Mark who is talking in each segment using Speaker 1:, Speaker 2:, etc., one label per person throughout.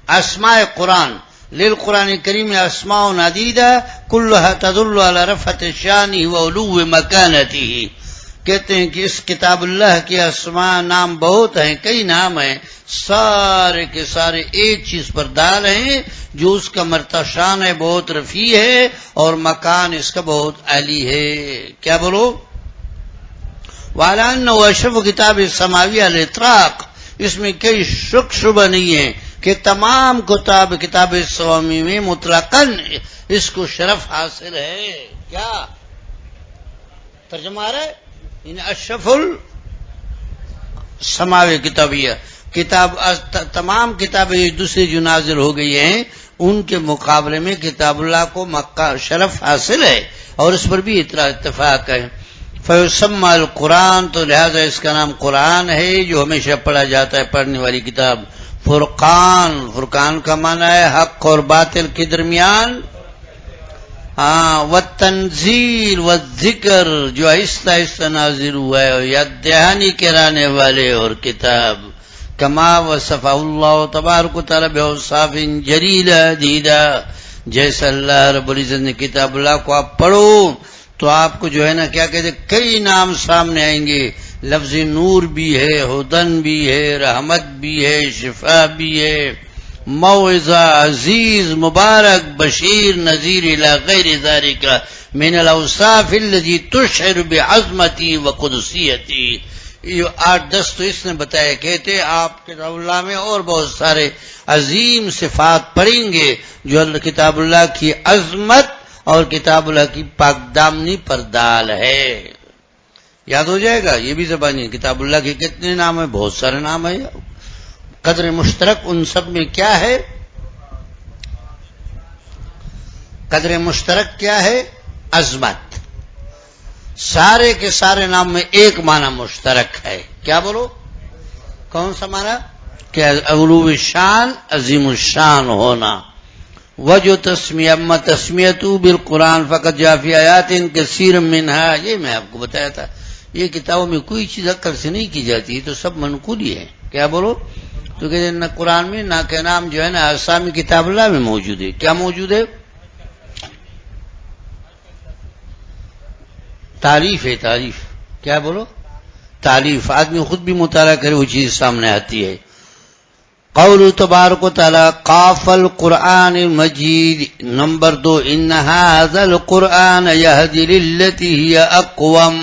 Speaker 1: اسماء قرآن للقرآن الكريم اسماء عدیدہ كلها تدل على رفعت شانه وعلو مکانته. کہتے ہیں کہ اس کتاب اللہ کے اسماء نام بہت ہیں، کئی نام ہیں، سارے کے سارے ایک چیز پر دال ہیں جو اس کا مرتبہ شان ہے بہت رفیع ہے اور مکان اس کا بہت عالی ہے. کیا بولو؟ وعلى انه اشرف کتاب السماوی علی الاطلاق، اس میں کوئی شک شبہ نہیں ہے کہ تمام کتاب سوامی میں مطلقاً اس کو شرف حاصل ہے. کیا ترجمہ ہے؟ ان اشرف السماوی کتابیہ کتاب، تمام کتابیں دوسری جو نازل ہو گئی ہیں ان کے مقابلے میں کتاب اللہ کو مکہ شرف حاصل ہے اور اس پر بھی اتفاق ہے. فیسمى القرآن، تو لہذا اس کا نام قرآن ہے جو ہمیشہ پڑھا جاتا ہے، پڑھنے والی کتاب. فرقان، فرقان کا معنی ہے حق اور باطل کے درمیان. والتنزیل والذکر، جو آہستہ آہستہ نازل ہوا ہے، یاد دہانی کرانے والے اور کتاب. کما وصف اللہ تبارک و تعالی بأوصاف جلیلہ عدیدہ، جیسا اللہ رب العزت نے کتاب اللہ کو آپ پڑھو تو آپ کو جو ہے نا کیا کہتے کئی نام سامنے آئیں گے. لفظ نور بھی ہے، ہدن بھی ہے، رحمت بھی ہے، شفا بھی ہے، موعظہ، عزیز، مبارک، بشیر، نذیر الی غیر ذالک من الاوصاف التي تشعر بعظمتی وقدسیتی. یہ 8-10 تو اس نے بتایا. کہتے آپ کتاب اللہ میں اور بہت سارے عظیم صفات پڑھیں گے جو کتاب اللہ کی عظمت اور کتاب اللہ کی پاک دامنی پر دال ہے. یاد ہو جائے گا. یہ بھی زبانی کتاب اللہ کے کتنے نام ہیں؟ بہت سارے نام ہیں. قدر مشترک ان سب میں کیا ہے؟ قدر مشترک کیا ہے؟ عظمت. سارے کے سارے نام میں ایک معنی مشترک ہے. کیا بولو؟ کون سا معنی؟ کہ علو شان، عظیم الشان ہونا. وجہ تسمیہ، اما تسمیتو بالقرآن فقط جاء فی آیات کثیر منہا، یہ میں آپ کو بتایا تھا. یہ کتابوں میں کوئی چیز عقل سے نہیں کی جاتی، تو سب منقولی ہے. کیا بولو؟ تو کہتے ہیں نہ قرآن میں نہ کہ نام جو ہے نا اسامی کتاب اللہ میں موجود ہے. کیا موجود ہے؟ تعریف ہے. تعریف. کیا بولو؟ تعریف. آدمی خود بھی مطالعہ کرے وہ چیز سامنے آتی ہے. قول تبارک و تعالی قاف القرآن المجید. نمبر 2 ان هذا القرآن يهدي للتي هي اقوم.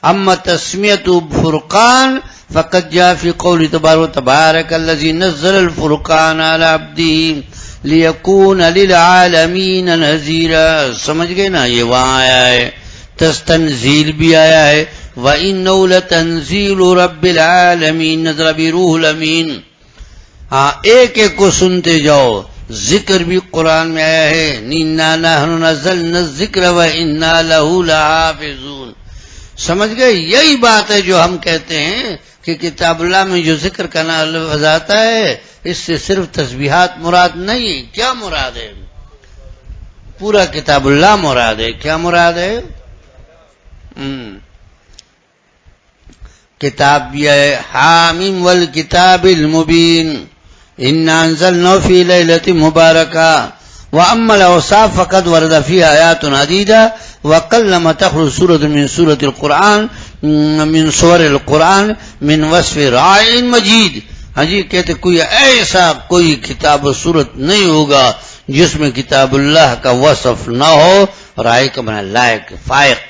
Speaker 1: اما تسمیت فرقان فقد جاء في قول تبارك الذي نزل الفرقان على عبده ليكون للعالمين نذيرا. سمجھ گئے نا؟ یہ وہاں آیا ہے. تنزیل بھی آیا ہے. وَإِنَّهُ لَتَنزِيلُ رَبِّ الْعَالَمِينَ نَزَلَ بِهِ الرُّوحُ الْأَمِينُ. ایک ایک کو سنتے جاؤ. ذکر بھی قرآن میں آیا ہے. إِنَّا نَحْنُ نَزَّلْنَا الذِّكْرَ وَإِنَّا لَهُ لَحَافِظُونَ. سمجھ گئے؟ یہی بات ہے جو ہم کہتے ہیں کہ کتاب اللہ میں جو ذکر کا لفظ آتا ہے اس سے صرف تسبیحات مراد نہیں. کیا مراد ہے؟ پورا کتاب اللہ مراد ہے. کیا مراد ہے؟ کتاب بھی ہے. حامیم والکتاب المبین انا انزلناه فی لیلۃ مبارکہ. واما الاوصاف فقد ورد فيها آیات عدیدہ وقلما تخرج سورۃ من سورۃ القرآن من سور القرآن من وصف راع مجید. ہاں جی، کہتے کوئی ایسا کوئی کتاب و صورت نہیں ہوگا جس میں کتاب اللہ کا وصف نہ ہو. رائے کا معنی لائق، فائق.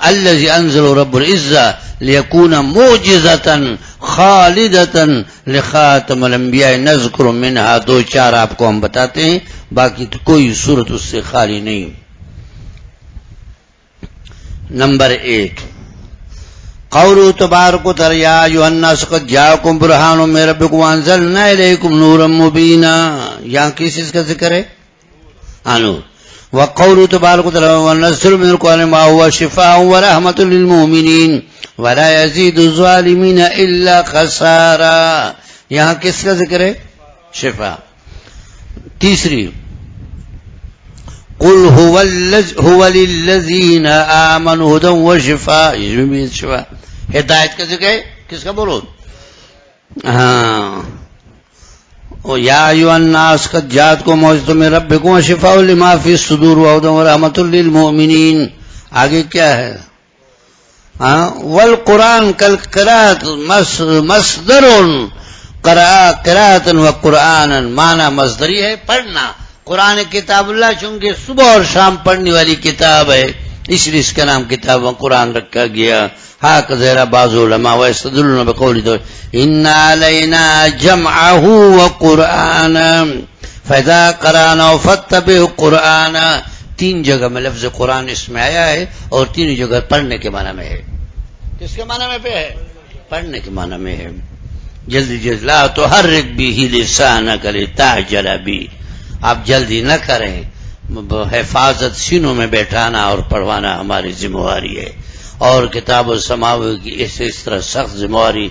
Speaker 1: الذي انزل رب العزة ليكون معجزة خالدة لخاتم الانبیاء. نذکر منها 2-4 آپ کو ہم بتاتے ہیں، باقی تو کوئی صورت اس سے خالی نہیں. نمبر 8 قول تبارک و تعالی یا ایھا الناس قد جاءکم برہان من ربکم وانزلنا الیکم نورا مبینا. یہاں کس چیز کا ذکر ہے؟ نور. وقول تبارک و تعالی وننزل من القرآن ما هو شفاء ورحمة للمؤمنین ولا يزيد الظالمین الا خسارا. یہاں کس کا ذکر ہے؟ شفا. تیسری قل هو للذین آمنوا هدى وشفاء. یہ بھی شفا ہدایت کا ذکر ہے. کس کا بولو؟ یا ایھا الناس قد جاءتکم موعظۃ من ربکم وشفاء لما فی الصدور وہدی ورحمۃ للمؤمنین. آگے کیا ہے؟ والقرآن کالقراءۃ مصدر قراءۃ وقرآنا، معنی مصدری ہے پڑھنا. قرآن کتاب اللہ چونکہ صبح اور شام پڑھنے والی کتاب ہے اس لیے اس کا نام کتاب قرآن رکھا گیا. هكذا بعض العلماء ويستدلون بقوله إن علينا جمعه وقرآنا فإذا قرأناه فاتبع قرآنا. 3 جگہ میں لفظ قرآن اس میں آیا ہے اور 3 جگہ پڑھنے کے معنی میں ہے. کس کے معنی میں پہ ہے؟ پڑھنے کے معنی میں ہے. جلدی جلدی لا تحرک به لسانك لتعجل به، آپ جلدی نہ کریں، حفاظت سینوں میں بیٹھانا اور پڑھوانا ہماری ذمہ داری ہے. اور کتاب السماوی کی اس طرح سخت ذمہ داری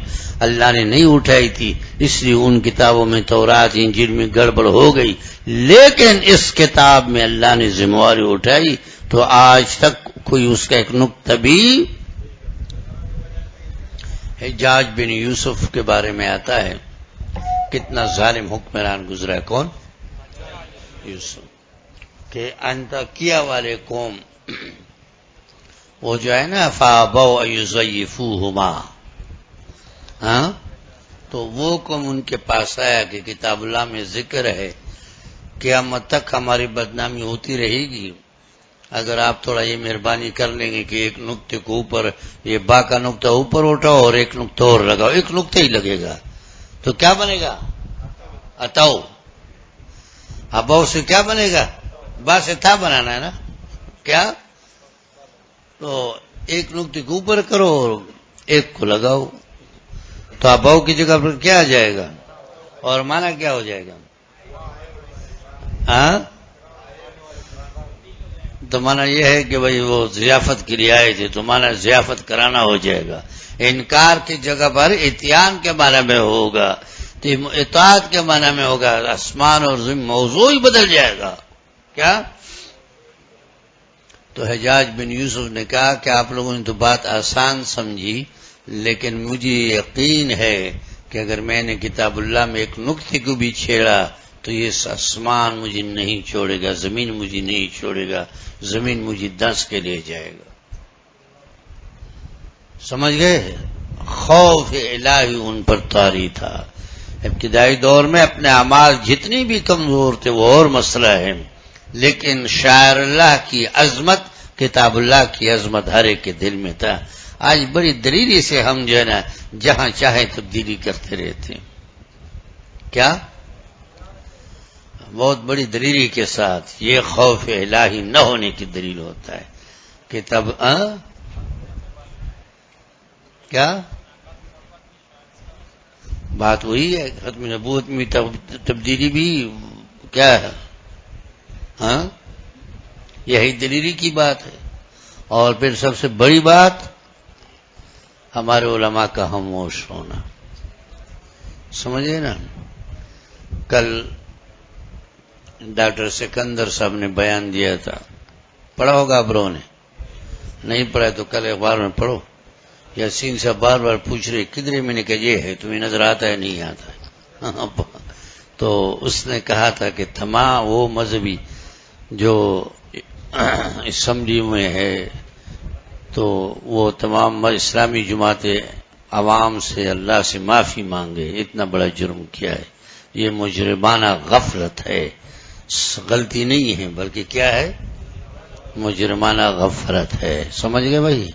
Speaker 1: اللہ نے نہیں اٹھائی تھی، اس لیے ان کتابوں میں تورات انجیل میں گڑبڑ ہو گئی، لیکن اس کتاب میں اللہ نے ذمہ داری اٹھائی تو آج تک کوئی اس کا ایک نقطہ بھی. حجاج بن یوسف کے بارے میں آتا ہے کتنا ظالم حکمران گزرا ہے. کون؟ یوسف. کہ انطاکیہ والے قوم وہ جو ہے نا فابوا یضیفوہما، تو وہ قوم ان کے پاس آیا کہ کتاب اللہ میں ذکر ہے قیامت تک ہماری بدنامی ہوتی رہے گی، اگر آپ تھوڑا یہ مہربانی کر لیں گے کہ ایک نقطے کو اوپر، یہ با کا نقطہ اوپر اٹھاؤ اور ایک نقطہ اور لگاؤ، ایک نقطہ ہی لگے گا تو کیا بنے گا؟ اتاؤ. اباؤ سے کیا بنے گا؟ با سے تھا بنانا ہے نا. کیا؟ تو ایک نقطے کو اوپر کرو اور ایک کو لگاؤ تو اباؤ کی جگہ پر کیا آ جائے گا اور معنی کیا ہو جائے گا؟ تو معنی یہ ہے کہ بھئی وہ ضیافت کے لیے آئے تھے تو معنی ضیافت کرانا ہو جائے گا. انکار کی جگہ پر اتیان کے معنی میں ہوگا، تو اطاعت کے معنی میں ہوگا. آسمان اور زمین موضوع ہی بدل جائے گا. کیا؟ تو حجاج بن یوسف نے کہا کہ آپ لوگوں نے تو بات آسان سمجھی، لیکن مجھے یقین ہے کہ اگر میں نے کتاب اللہ میں ایک نقطے کو بھی چھیڑا تو یہ آسمان مجھے نہیں چھوڑے گا، زمین مجھے نہیں چھوڑے گا، زمین مجھے دنس کے لے جائے گا. سمجھ گئے؟ خوف الہی ان پر طاری تھا. ابتدائی دور میں اپنے اعمال جتنی بھی کمزور تھے وہ اور مسئلہ ہے، لیکن شاعر اللہ کی عظمت، کتاب اللہ کی عظمت ہر ایک کے دل میں تھا. آج بڑی دلیری سے ہم جو ہے نا جہاں چاہے تبدیلی کرتے رہتے ہیں. کیا؟ بہت بڑی دلیری کے ساتھ یہ خوف الہی نہ ہونے کی دلیل ہوتا ہے کہ تب کیا بات وہی ہے. ختم نبوت میں تبدیلی بھی کیا ہے؟ یہی دلیری کی بات ہے. اور پھر سب سے بڑی بات ہمارے علماء کا خاموش ہونا. سمجھے نا؟ کل ڈاکٹر سکندر صاحب نے بیان دیا تھا، پڑھا ہوگا آپ لوگوں نے، نہیں پڑھا تو کل اخبار میں پڑھو. یاسین صاحب بار بار پوچھ رہے کدھر، میں نے کہا یہ ہے، تمہیں نظر آتا ہے نہیں آتا ہے. تو اس نے کہا تھا کہ تمام وہ مذہبی جو اسمبلی میں ہے تو وہ تمام اسلامی جماعتیں عوام سے اللہ سے معافی مانگے، اتنا بڑا جرم کیا ہے. یہ مجرمانہ غفلت ہے، غلطی نہیں ہے بلکہ کیا ہے؟ مجرمانہ غفلت ہے. سمجھ گئے بھائی؟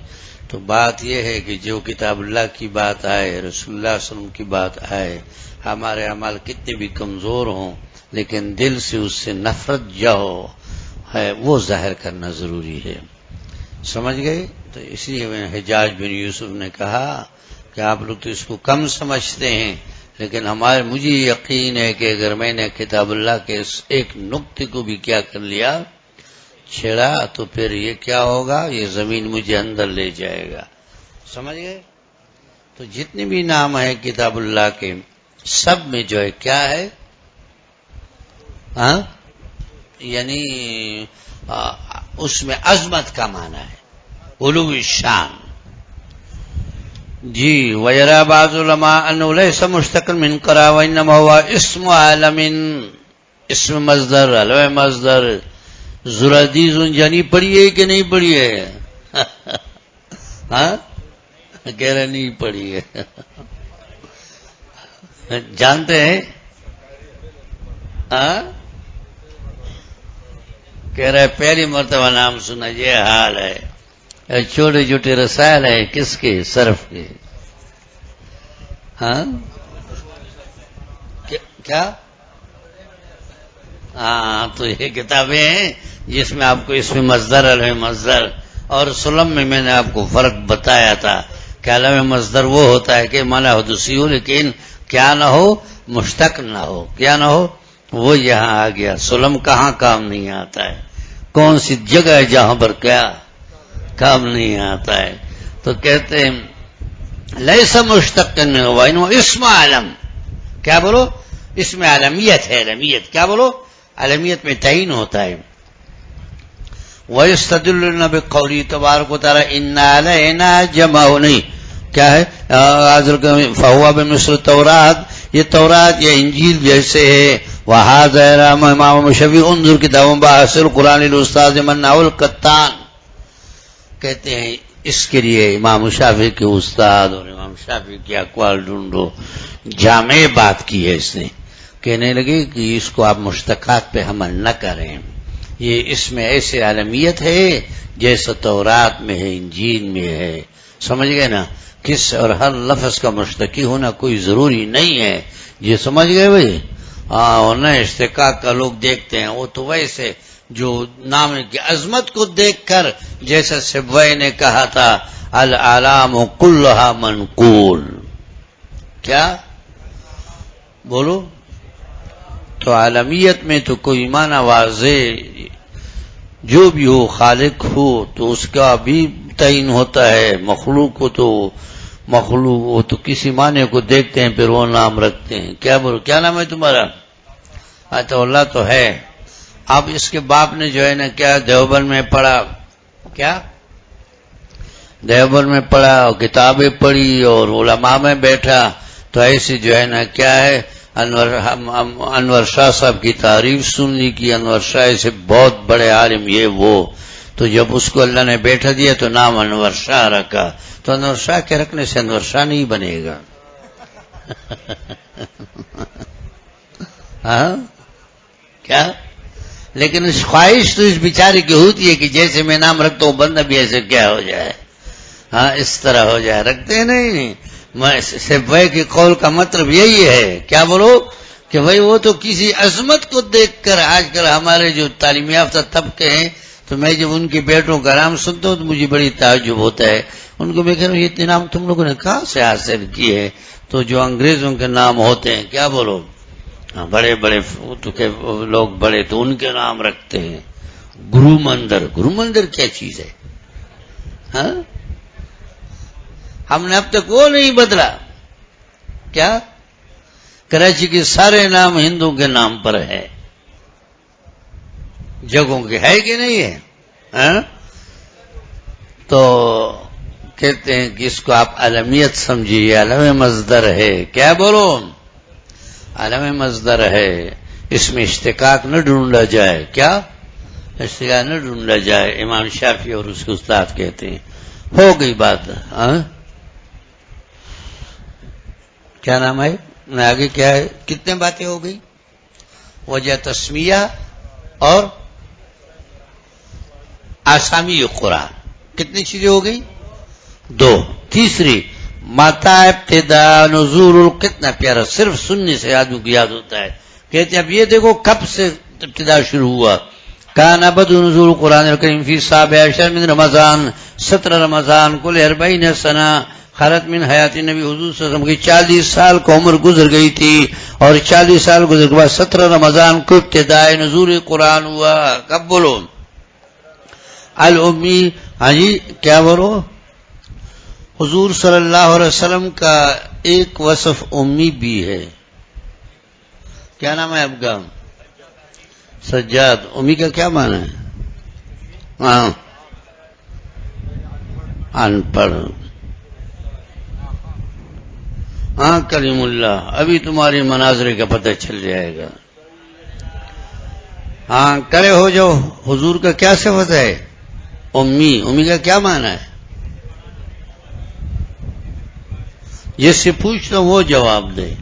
Speaker 1: تو بات یہ ہے کہ جو کتاب اللہ کی بات آئے، رسول اللہ صلی اللہ علیہ وسلم کی بات آئے، ہمارے اعمال کتنے بھی کمزور ہوں لیکن دل سے اس سے نفرت جو ہے وہ ظاہر کرنا ضروری ہے. سمجھ گئے؟ تو اس لیے حجاج بن یوسف نے کہا کہ آپ لوگ تو اس کو کم سمجھتے ہیں، لیکن مجھے یقین ہے کہ اگر میں نے کتاب اللہ کے اس ایک نقطے کو بھی کیا کر لیا، چھیڑا، تو پھر یہ کیا ہوگا؟ یہ زمین مجھے اندر لے جائے گا. سمجھ گئے؟ تو جتنے بھی نام ہیں کتاب اللہ کے سب میں جو ہے کیا ہے؟ یعنی اس میں عظمت کا معنی ہے، علو الشان. جی وَيَرَى بَعْضُ الْعُلَمَاء أَنَّهُ لَيْسَ مُشْتَقًا مِنْ قَرَى وَإِنَّمَا هُوَ اسم عالم، اسم مصدر، علم مصدر. زرادی زنجانی پڑھی ہے کہ نہیں پڑھی ہے؟ ہاں کہہ رہے نہیں پڑھی ہے. جانتے ہیں؟ ہاں کہہ رہے پہلی مرتبہ نام سنا. یہ حال ہے. چھوٹے چھوٹے رسائل ہیں کس کے؟ صرف کے. ہاں کیا؟ ہاں تو یہ کتابیں ہیں جس میں آپ کو اسم مصدر، علم مصدر اور سلم میں نے آپ کو فرق بتایا تھا کہ علم مصدر وہ ہوتا ہے کہ معنی حدوثی ہو لیکن کیا نہ ہو، مشتق نہ ہو. کیا نہ ہو؟ وہ یہاں آ گیا. سلم کہاں کام نہیں آتا ہے؟ کون سی جگہ ہے جہاں پر کیا کام نہیں آتا ہے؟ تو کہتے ہیں لیس مشتق من ہوا انہو اسم عالم. کیا بولو؟ اسم عالمیت ہے. علمیت کیا بولو؟ علمیت میں تعین ہوتا ہے. وَيَسْتَدِلُّونَ بِقَوْلِهِ تبارک و تعالی اِنَّا عَلَيْنَا جَمْعَهُ. نہیں کیا ہے؟ فَهُوَ بِمِثْلِ التَّوْرَاۃ. یہ تورات یا انجیل جیسے ہے. وَهَذَا امام مشفی انظر کتاب بحث القرآن الاستاذ منع القطان. کہتے ہیں اس کے لیے امام شافعی کے استاد اور امام شافعی کے اقوال ڈھونڈو. جامع بات کی ہے اس نے. کہنے لگے کہ اس کو آپ مشتقات پہ حمل نہ کریں. یہ اس میں ایسے عالمیت ہے جیسا تورات میں ہے، انجیل میں ہے. سمجھ گئے نا؟ کس اور ہر لفظ کا مشتقی ہونا کوئی ضروری نہیں ہے. یہ سمجھ گئے بھائی؟ ہاں. اور نہ اشتقاق کا لوگ دیکھتے ہیں وہ تو ویسے جو نام کی عظمت کو دیکھ کر جیسا سبوی نے کہا تھا العلام کلھا منقول. کیا بولو؟ تو عالمیت میں تو کوئی معنی واضح جو بھی ہو، خالق ہو تو اس کا بھی تعین ہوتا ہے. مخلوق کو تو مخلوق وہ تو کسی معنی کو دیکھتے ہیں پھر وہ نام رکھتے ہیں. کیا بولو؟ کیا نام ہے تمہارا؟ تو اللہ تو ہے. اب اس کے باپ نے جو ہے نا کیا دیوبند میں پڑھا، کیا دیوبند میں پڑھا اور کتابیں پڑھی اور علماء میں بیٹھا تو ایسے جو ہے نا کیا ہے انور شاہ صاحب کی تعریف سننے کی. انور شاہ سے بہت بڑے عالم یہ وہ. تو جب اس کو اللہ نے بیٹھا دیا تو نام انور شاہ رکھا. تو انور شاہ کے رکھنے سے انور شاہ نہیں بنے گا. ہاں کیا؟ لیکن اس خواہش تو اس بیچارے کی ہوتی ہے کہ جیسے میں نام رکھتا ہوں بندہ بھی ایسے کیا ہو جائے. ہاں اس طرح ہو جائے. رکھتے ہیں نہیں. سبوی کے قول کا مطلب یہی ہے. کیا بولو؟ کہ بھائی وہ تو کسی عظمت کو دیکھ کر آج کل ہمارے جو تعلیم یافتہ طبقے ہیں تو میں جب ان کے بیٹوں کا نام سنتا ہوں تو مجھے بڑی تعجب ہوتا ہے. ان کو میں کہہ رہا ہوں یہ اتنے نام تم لوگوں نے کہاں سے حاصل کیے ہیں؟ تو جو انگریزوں کے نام ہوتے ہیں کیا بولو بڑے بڑے لوگ بڑے تو ان کے نام رکھتے ہیں. گرو مندر. گرو مندر کیا چیز ہے؟ ہاں ہم نے اب تک وہ نہیں بدلا. کیا کراچی کے سارے نام ہندوؤں کے نام پر ہے. جگہوں کے ہے کہ نہیں ہے؟ ہاں تو کہتے ہیں کہ اس کو آپ علمیت سمجھیے. علم مصدر ہے. کیا بولو؟ علم مصدر ہے. اس میں اشتقاق نہ ڈھونڈا جائے. کیا اشتقاق نہ ڈھونڈا جائے. امام شافعی اور اس کے استاد کہتے ہیں. ہو گئی بات. ہاں کیا نام ہے؟ آگے کیا ہے؟ کتنے باتیں ہو گئی؟ وجہ تسمیہ اور آسامی قرآن. کتنی چیزیں ہو گئی؟ 2. تیسری ماتا ابتدا نزول. کتنا پیارا. صرف سننے سے آدمی کو یاد ہوتا ہے. کہتے ہیں اب یہ دیکھو کب سے ابتدا شروع ہوا. کان بدء نزول قرآن الکریم فی 17 من رمضان. 17 رمضان کل 40 سنہ خلت من حیات نبی حضور صلی اللہ علیہ وسلم کی 40 سال کو عمر گزر گئی تھی اور 40 سال گزر کے بعد 17 رمضان کو ابتدائے نزول قرآن ہوا. کب بولو؟ الامی. ہاں جی کیا بولو؟ حضور صلی اللہ علیہ وسلم کا ایک وصف امی بھی ہے. کیا نام ہے آپ کا؟ سجاد. امی کا کیا معنی ہے؟ ہاں ان پڑھ. ہاں کلیم اللہ، ابھی تمہاری مناظرے کا پتہ چل جائے گا. ہاں کرے ہو جاؤ. حضور کا کیا صفت ہے؟ امی. امی کا کیا معنی ہے؟ جس سے پوچھتا ہوں وہ جواب دے.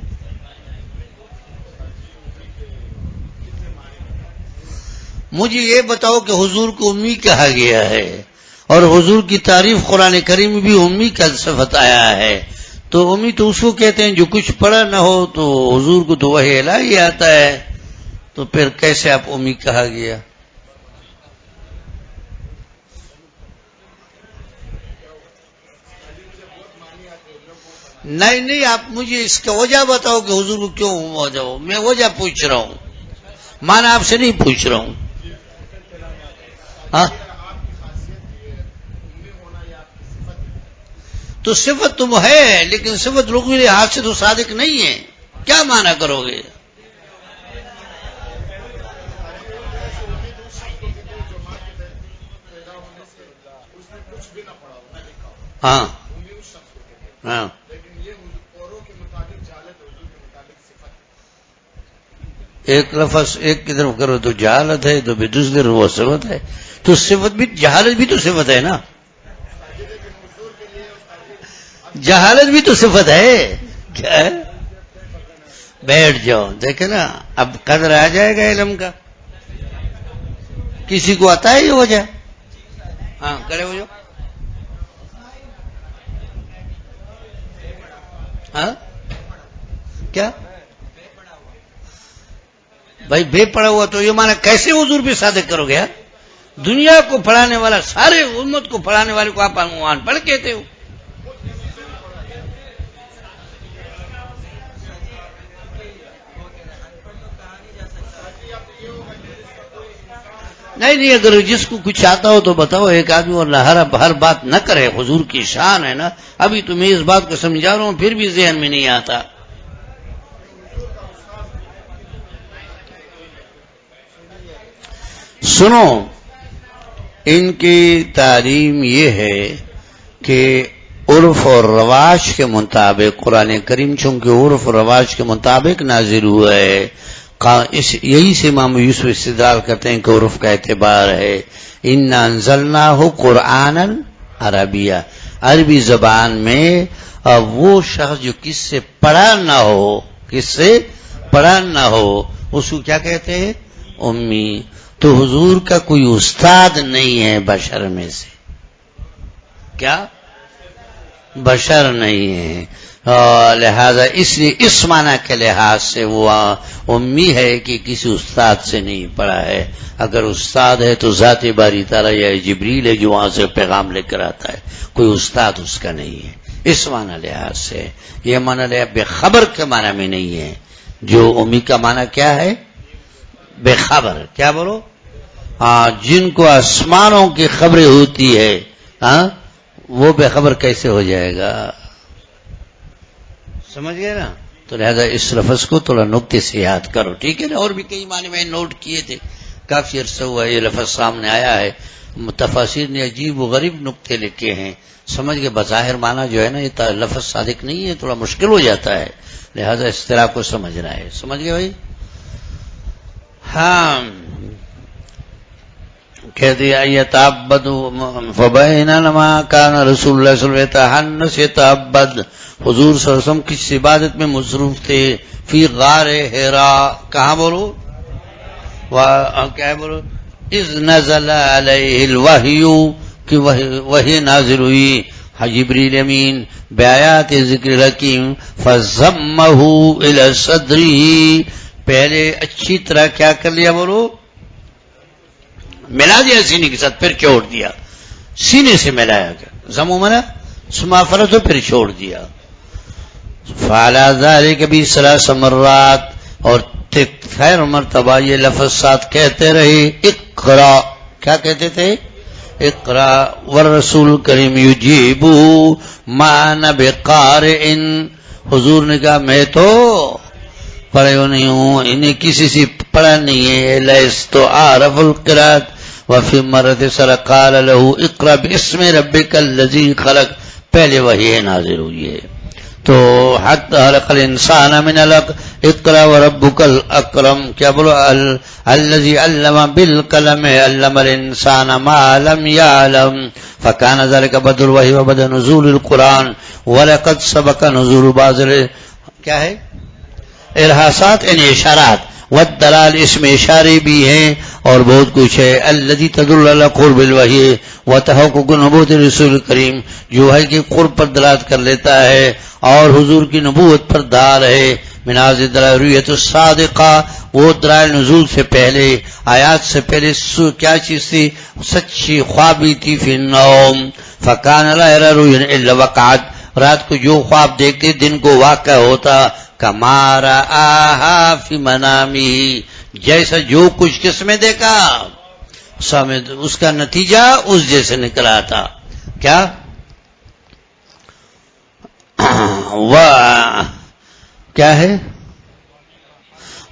Speaker 1: مجھے یہ بتاؤ کہ حضور کو امی کہا گیا ہے اور حضور کی تعریف قرآن کریم میں بھی امی کا صفت آیا ہے. تو امی تو اس کو کہتے ہیں جو کچھ پڑھا نہ ہو. تو حضور کو تو وحی الہی آتا ہے، تو پھر کیسے آپ امی کہا گیا؟ نہیں، آپ مجھے اس کا وجہ بتاؤ کہ حضور کو کیوں وجہ ہو. میں وجہ پوچھ رہا ہوں، معنی آپ سے نہیں پوچھ رہا ہوں. ہاں تو صفت تم ہے، لیکن صفت لغوی لحاظ سے تو صادق نہیں ہے. کیا معنی کرو گے؟ ہاں ہاں ایک لفظ ایک کی طرف کرو تو جہالت ہے، تو بھی دوسری طرف وہ صفت ہے. تو صفت بھی، جہالت بھی تو صفت ہے نا. جہالت بھی تو صفت ہے. کیا ہے؟ بیٹھ جاؤ، دیکھیں نا اب قدر آ جائے گا علم کا. کسی کو آتا ہے یہ وجہ؟ ہاں کرے ہو جاؤ. ہاں کیا بھائی بے پڑھا ہوا تو یہ مانا کیسے حضور پہ صادق کرو گے؟ دنیا کو پڑھانے والا، سارے امت کو پڑھانے والے کو آپ ان پڑھ کہتے ہو. نہیں، اگر جس کو کچھ آتا ہو تو بتاؤ. ایک آدمی اور ہر بات نہ کرے. حضور کی شان ہے نا. ابھی تو میں اس بات کو سمجھا رہا ہوں، پھر بھی ذہن میں نہیں آتا. سنو، ان کی تعلیم یہ ہے کہ عرف اور رواج کے مطابق قرآن کریم چونکہ عرف اور رواج کے مطابق نازل ہوا ہے، یہی سے امام یوسف استدلال کرتے ہیں کہ عرف کا اعتبار ہے. اِنَّا أَنزَلْنَاهُ قُرْآنًا عربیہ، عربی زبان میں. وہ شخص جو کس سے پڑھا نہ ہو اس کو کیا کہتے ہیں؟ امی. تو حضور کا کوئی استاد نہیں ہے بشر میں سے. کیا؟ بشر نہیں ہے. لہذا اس لیے اس معنی کے لحاظ سے وہ امی ہے کہ کسی استاد سے نہیں پڑھا ہے. اگر استاد ہے تو ذات باری تعالیٰ یا جبریل ہے جو وہاں سے پیغام لے کر آتا ہے. کوئی استاد اس کا نہیں ہے اس معنی لحاظ سے. یہ معنی لحاظ بے خبر کے معنی میں نہیں ہے. جو امی کا معنی کیا ہے؟ بے خبر. کیا بولو؟ ہاں، جن کو آسمانوں کی خبریں ہوتی ہے، ہاں وہ بے خبر کیسے ہو جائے گا؟ سمجھ گئے نا؟ تو لہذا اس لفظ کو تھوڑا نقطے سے یاد کرو، ٹھیک ہے نا؟ اور بھی کئی معنی میں نوٹ کیے تھے، کافی عرصہ ہوا یہ لفظ سامنے آیا ہے. تفاسیر نے عجیب و غریب نقطے لکھے ہیں. سمجھ کے بظاہر معنی جو ہے نا یہ لفظ صادق نہیں ہے، تھوڑا مشکل ہو جاتا ہے. لہذا اس طرح کو سمجھنا ہے. سمجھ گئے بھائی؟ ہاں کہتے یتعبد فبینما کان رسول اللہ صلی اللہ علیہ وسلم یتعبد. حضور صلی اللہ علیہ وسلم کس عبادت میں مصروف تھے؟ فی غار حرا. کہاں بولو؟ کیا بولو؟ اذ نزل علیہ الوحی، کہ وحی نازل ہوئی جبریل امین بآیات ذکر الحکیم. فضمہ الی صدرہ، پہلے اچھی طرح کیا کر لیا؟ بولو ملا دیا سینے کے ساتھ، پھر چھوڑ دیا. سینے سے ملایا گیا. زمو منا سما فرض، پھر چھوڑ دیا. فعلی ذالک بھی 3 مرات، اور خیر مرتبہ یہ لفظ ساتھ کہتے رہے. اقرا، کیا کہتے تھے؟ اقرا والرسول کریم یجیبو ما نہ بقارئ. حضور نے کہا میں تو پڑھے نہیں ہوں، انہیں کسی سے پڑھا نہیں ہے. لست عارف القراءۃ. وفی مرت سر قال له اقرا باسم ربک الذی خلق. پہلے وحی نازل ہوئی ہے. تو حتی خلق الانسان من علق اقرا وربک الاکرم کیا بولو الذی علم بالقلم علم الانسان ما لم يعلم فكان ذلك بدل وحی وبدأ نزول القرآن ولقد سبق نزول بعض کیا ہے ارحاسات یعنی اشارات والدلال اس میں اشارے بھی ہیں اور بہت کچھ ہے الذی تدل علی قرب الوحی وتحقق نبوت رسول کریم جو ہے کہ قرب پر دلالت کر لیتا ہے اور حضور کی نبوت پر دال ہے مناز دلائریت الصادقہ وہ دلائل نزول سے پہلے آیات سے پہلے کیا چیز تھی سچی خوابی تھی فی النوم فکان لا یرى رؤیا الا وقعت رات کو جو خواب دیکھتے دن کو واقع ہوتا کما رآہا فی منامی جیسا جو کچھ کس میں دیکھا اس کا نتیجہ اس جیسے نکلا تھا کیا کیا ہے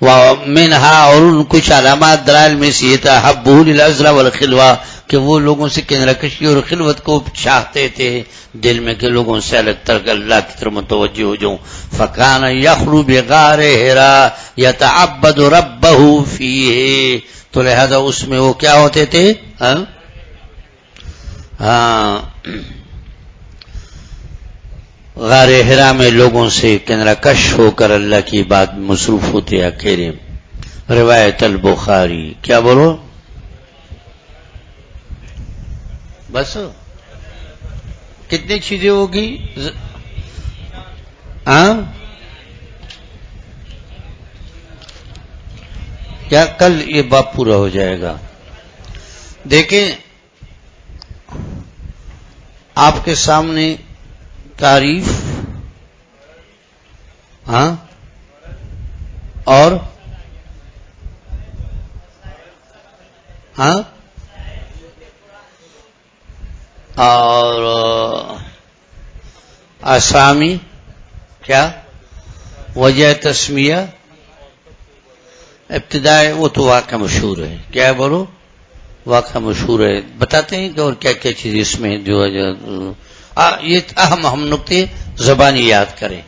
Speaker 1: ومنہا اور ان کچھ علامات دلائل میں سے یہ تھا حبہ للعزلہ والخلوہ کہ وہ لوگوں سے کنارہ کشی اور خلوت کو چاہتے تھے دل میں کہ لوگوں سے الگ تر کر اللہ کی طرف متوجہ ہو جاؤں فکان یخلو بغار ہرا یتعبد ربہ فیہ تو لہذا اس میں وہ کیا ہوتے تھے غار ہرا میں لوگوں سے کنارہ کش ہو کر اللہ کی بات مصروف ہوتے اکیلے روایت البخاری کیا بولو بس کتنی چیزیں ہوگی کیا کل یہ باب پورا ہو جائے گا دیکھیں آپ کے سامنے تعریف اور اسامی کیا وجہ تسمیہ ابتدائی وہ تو واقعہ مشہور ہے کیا ہے بولو واقعہ مشہور ہے بتاتے ہیں کہ اور کیا کیا چیز اس میں جو ہے یہ اہم نقطے زبانی یاد کریں